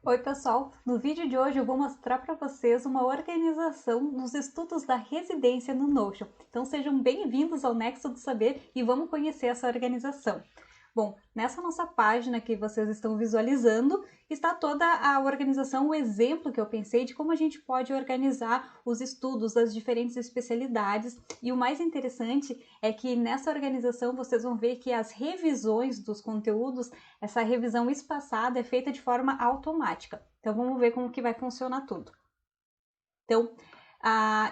Oi pessoal, no vídeo de hoje eu vou mostrar para vocês uma organização dos estudos da residência no Notion. Então sejam bem-vindos ao Nexo do Saber e vamos conhecer essa organização. Bom, nessa nossa página que vocês estão visualizando, está toda a organização, o exemplo que eu pensei de como a gente pode organizar os estudos das diferentes especialidades. E o mais interessante é que nessa organização vocês vão ver que as revisões dos conteúdos, essa revisão espaçada é feita de forma automática. Então vamos ver como que vai funcionar tudo. Então,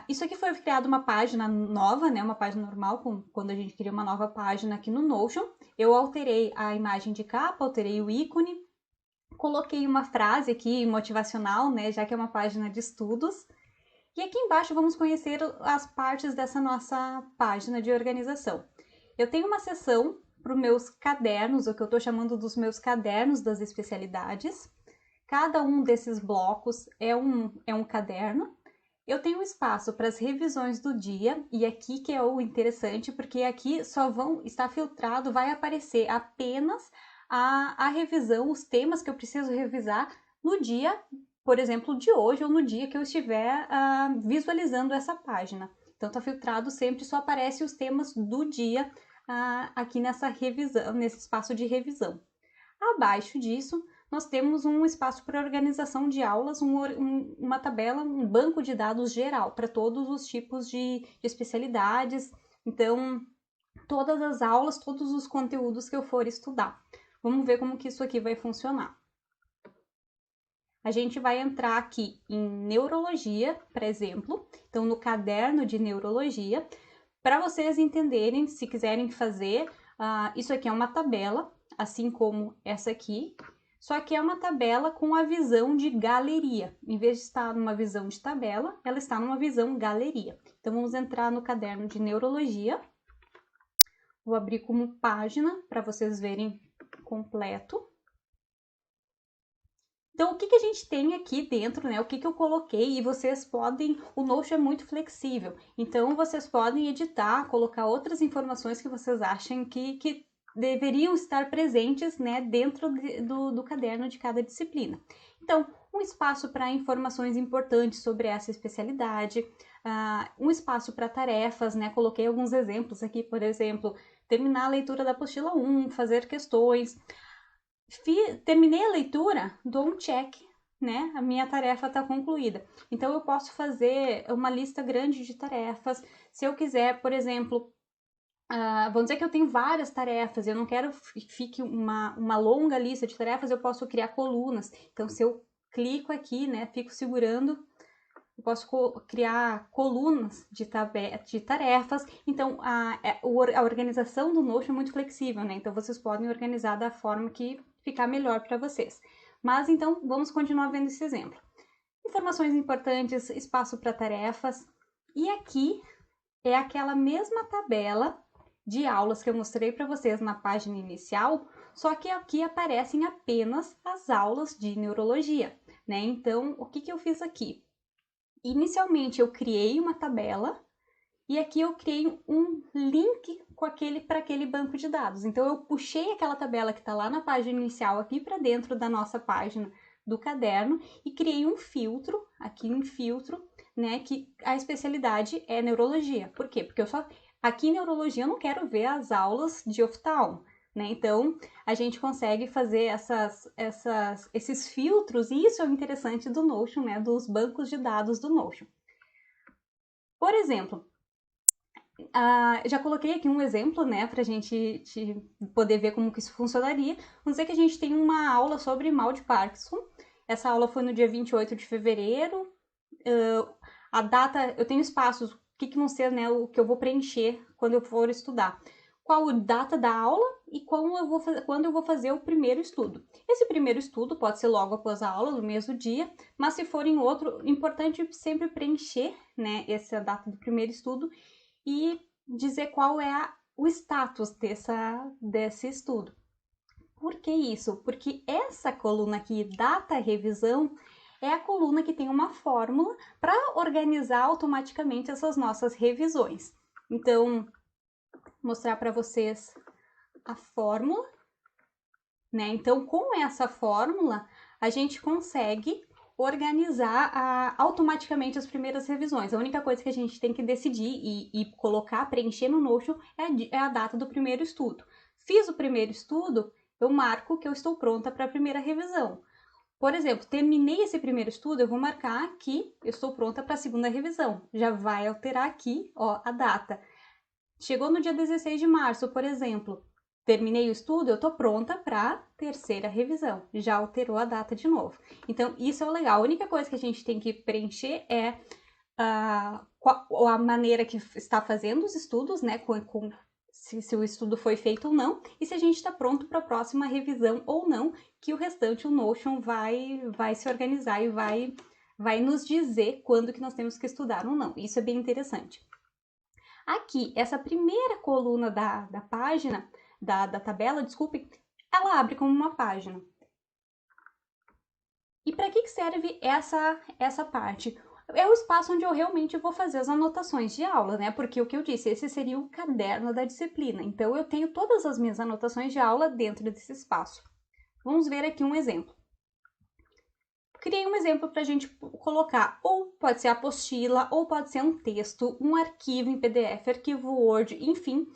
isso aqui foi criado uma página nova, né? Uma página normal, quando a gente cria uma nova página aqui no Notion. Eu alterei a imagem de capa, alterei o ícone, coloquei uma frase aqui motivacional, né? Já que é uma página de estudos. E aqui embaixo vamos conhecer as partes dessa nossa página de organização. Eu tenho uma seção para os meus cadernos, o que eu estou chamando dos meus cadernos das especialidades. Cada um desses blocos é um caderno. Eu tenho espaço para as revisões do dia, e aqui que é o interessante, porque aqui só vão estar filtrado, vai aparecer apenas a revisão, os temas que eu preciso revisar no dia, por exemplo, de hoje ou no dia que eu estiver visualizando essa página. Então está filtrado sempre, só aparece os temas do dia aqui nessa revisão, nesse espaço de revisão. Abaixo disso, nós temos um espaço para organização de aulas, uma tabela, um banco de dados geral para todos os tipos de especialidades. Então, todas as aulas, todos os conteúdos que eu for estudar. Vamos ver como que isso aqui vai funcionar. A gente vai entrar aqui em neurologia, por exemplo. Então, no caderno de neurologia, para vocês entenderem, se quiserem fazer, isso aqui é uma tabela, assim como essa aqui, só que é uma tabela com a visão de galeria. Em vez de estar numa visão de tabela, ela está numa visão galeria. Então, vamos entrar no caderno de neurologia. Vou abrir como página para vocês verem completo. Então, o que a gente tem aqui dentro, né? O que eu coloquei, e vocês podem... O Notion é muito flexível, então vocês podem editar, colocar outras informações que vocês achem que deveriam estar presentes, né, dentro do caderno de cada disciplina. Então, um espaço para informações importantes sobre essa especialidade, um espaço para tarefas, né? Coloquei alguns exemplos aqui, por exemplo, terminar a leitura da apostila 1, fazer questões... Terminei a leitura, dou um check, né? A minha tarefa está concluída. Então, eu posso fazer uma lista grande de tarefas. Se eu quiser, por exemplo, vamos dizer que eu tenho várias tarefas, eu não quero que fique uma longa lista de tarefas, eu posso criar colunas. Então, se eu clico aqui, né, fico segurando, eu posso criar colunas de tarefas. Então, a organização do Notion é muito flexível, né? Então, vocês podem organizar da forma que ficar melhor para vocês. Mas, então, vamos continuar vendo esse exemplo. Informações importantes, espaço para tarefas. E aqui é aquela mesma tabela de aulas que eu mostrei para vocês na página inicial, só que aqui aparecem apenas as aulas de neurologia, né? Então, o que eu fiz aqui? Inicialmente eu criei uma tabela e aqui eu criei um link para aquele banco de dados. Então eu puxei aquela tabela que está lá na página inicial aqui para dentro da nossa página do caderno e criei um filtro, aqui um filtro, né, que a especialidade é neurologia. Por quê? Porque aqui em neurologia eu não quero ver as aulas de oftalmo. Né? Então, a gente consegue fazer esses filtros, e isso é o interessante do Notion, né? Dos bancos de dados do Notion. Por exemplo, já coloquei aqui um exemplo, né? Para a gente poder ver como que isso funcionaria. Vamos dizer que a gente tem uma aula sobre mal de Parkinson. Essa aula foi no dia 28 de fevereiro. A data, eu tenho espaços, o que vão ser, né? O que eu vou preencher quando eu for estudar. Qual a data da aula e quando eu vou fazer o primeiro estudo. Esse primeiro estudo pode ser logo após a aula, no mesmo dia, mas se for em outro, importante sempre preencher, né, essa data do primeiro estudo e dizer qual é o status desse estudo. Por que isso? Porque essa coluna aqui, data revisão, é a coluna que tem uma fórmula para organizar automaticamente essas nossas revisões. Então, mostrar para vocês a fórmula, né? Então, com essa fórmula, a gente consegue organizar automaticamente as primeiras revisões. A única coisa que a gente tem que decidir e colocar, preencher no Notion é a data do primeiro estudo. Fiz o primeiro estudo, eu marco que eu estou pronta para a primeira revisão. Por exemplo, terminei esse primeiro estudo, eu vou marcar que eu estou pronta para a segunda revisão. Já vai alterar aqui, ó, a data. Chegou no dia 16 de março, por exemplo. Terminei o estudo, eu estou pronta para a terceira revisão. Já alterou a data de novo. Então, isso é o legal. A única coisa que a gente tem que preencher é a maneira que está fazendo os estudos, né? Se o estudo foi feito ou não, e se a gente está pronto para a próxima revisão ou não, que o restante, o Notion, vai se organizar e vai nos dizer quando que nós temos que estudar ou não. Isso é bem interessante. Aqui, essa primeira coluna da página, da tabela, desculpe, ela abre como uma página. E para que serve essa parte? É o espaço onde eu realmente vou fazer as anotações de aula, né? Porque o que eu disse, esse seria o caderno da disciplina. Então, eu tenho todas as minhas anotações de aula dentro desse espaço. Vamos ver aqui um exemplo. Criei um exemplo para a gente colocar, ou pode ser apostila, ou pode ser um texto, um arquivo em PDF, arquivo Word, enfim.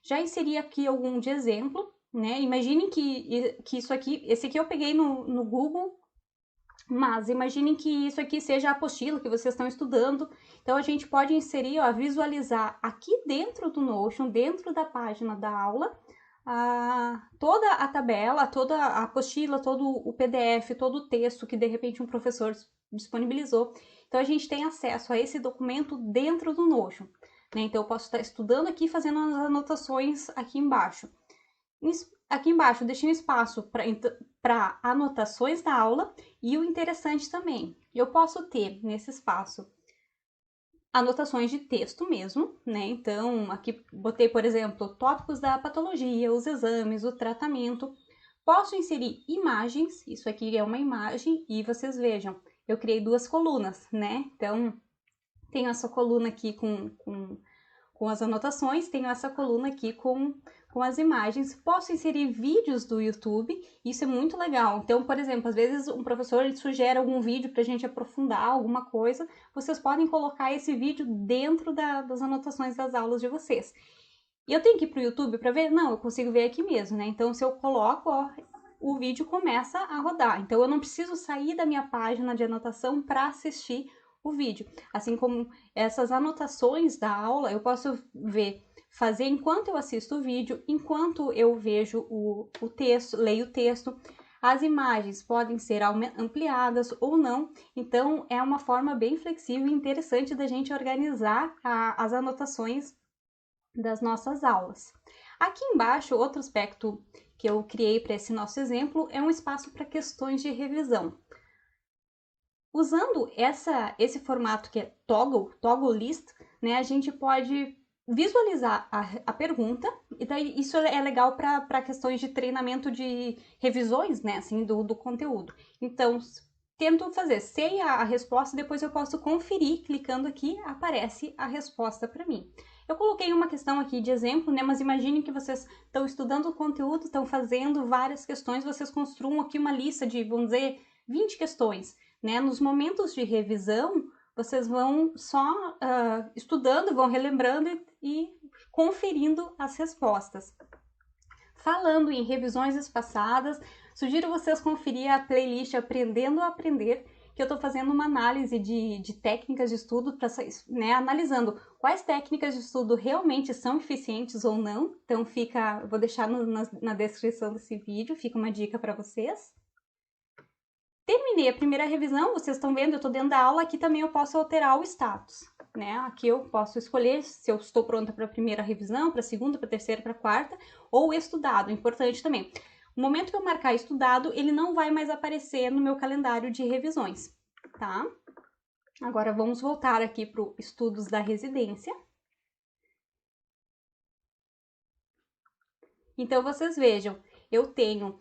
Já inseri aqui algum de exemplo, né? Imaginem que isso aqui, esse aqui eu peguei no Google, mas imaginem que isso aqui seja a apostila que vocês estão estudando. Então, a gente pode inserir, ó, visualizar aqui dentro do Notion, dentro da página da aula, toda a tabela, toda a apostila, todo o PDF, todo o texto que de repente um professor disponibilizou. Então, a gente tem acesso a esse documento dentro do Notion, né? Então, eu posso estar estudando aqui, fazendo as anotações aqui embaixo. Aqui embaixo, deixei um espaço para anotações da aula e o interessante também, eu posso ter nesse espaço anotações de texto mesmo, né? Então, aqui botei, por exemplo, tópicos da patologia, os exames, o tratamento. Posso inserir imagens, isso aqui é uma imagem, e vocês vejam, eu criei duas colunas, né? Então, tenho essa coluna aqui com as anotações, tenho essa coluna aqui com as imagens. Posso inserir vídeos do YouTube, isso é muito legal. Então, por exemplo, às vezes um professor sugere algum vídeo para a gente aprofundar alguma coisa, vocês podem colocar esse vídeo dentro das anotações das aulas de vocês. E eu tenho que ir para o YouTube para ver? Não, eu consigo ver aqui mesmo, né? Então, se eu coloco, ó, o vídeo começa a rodar. Então, eu não preciso sair da minha página de anotação para assistir o vídeo. Assim como essas anotações da aula, eu posso fazer enquanto eu assisto o vídeo, enquanto eu vejo o texto, leio o texto. As imagens podem ser ampliadas ou não, então é uma forma bem flexível e interessante da gente organizar as anotações das nossas aulas. Aqui embaixo, outro aspecto que eu criei para esse nosso exemplo é um espaço para questões de revisão. Usando esse formato que é toggle list, né, a gente pode visualizar a pergunta, e daí isso é legal para questões de treinamento de revisões, né, assim, do conteúdo. Então, tento fazer, sei a resposta, depois eu posso conferir, clicando aqui, aparece a resposta para mim. Eu coloquei uma questão aqui de exemplo, né, mas imagine que vocês estão estudando o conteúdo, estão fazendo várias questões, vocês construam aqui uma lista de, vamos dizer, 20 questões, né? Nos momentos de revisão, vocês vão só estudando, vão relembrando e conferindo as respostas. Falando em revisões espaçadas, sugiro vocês conferir a playlist Aprendendo a Aprender, que eu estou fazendo uma análise de técnicas de estudo, né, analisando quais técnicas de estudo realmente são eficientes ou não. Então, vou deixar na descrição desse vídeo, fica uma dica para vocês. Terminei a primeira revisão, vocês estão vendo, eu estou dentro da aula, aqui também eu posso alterar o status, né? Aqui eu posso escolher se eu estou pronta para a primeira revisão, para a segunda, para a terceira, para a quarta, ou estudado, importante também. No momento que eu marcar estudado, ele não vai mais aparecer no meu calendário de revisões, tá? Agora vamos voltar aqui para o estudos da residência. Então, vocês vejam, eu tenho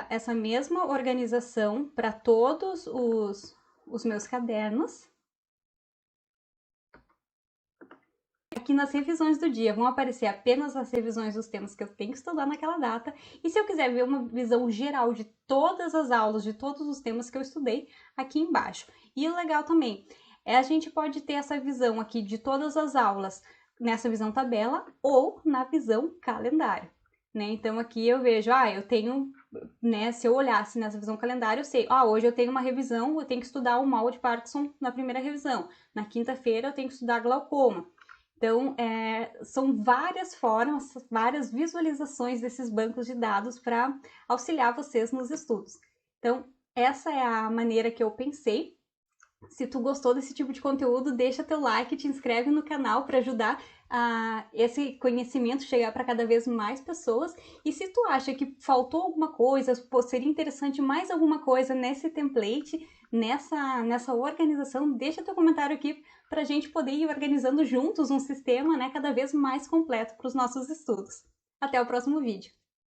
essa mesma organização para todos os meus cadernos. Aqui nas revisões do dia vão aparecer apenas as revisões dos temas que eu tenho que estudar naquela data. E se eu quiser ver uma visão geral de todas as aulas, de todos os temas que eu estudei, aqui embaixo. E o legal também é a gente pode ter essa visão aqui de todas as aulas nessa visão tabela ou na visão calendário, né? Então aqui eu vejo, eu tenho, né, se eu olhasse nessa visão calendário, eu sei, hoje eu tenho uma revisão, eu tenho que estudar o mal de Parkinson na primeira revisão. Na quinta-feira eu tenho que estudar glaucoma. Então, são várias formas, várias visualizações desses bancos de dados para auxiliar vocês nos estudos. Então, essa é a maneira que eu pensei. Se tu gostou desse tipo de conteúdo, deixa teu like, te inscreve no canal para ajudar esse conhecimento chegar para cada vez mais pessoas. E se tu acha que faltou alguma coisa, seria interessante mais alguma coisa nesse template, nessa organização, deixa teu comentário aqui para a gente poder ir organizando juntos um sistema, né, cada vez mais completo para os nossos estudos. Até o próximo vídeo!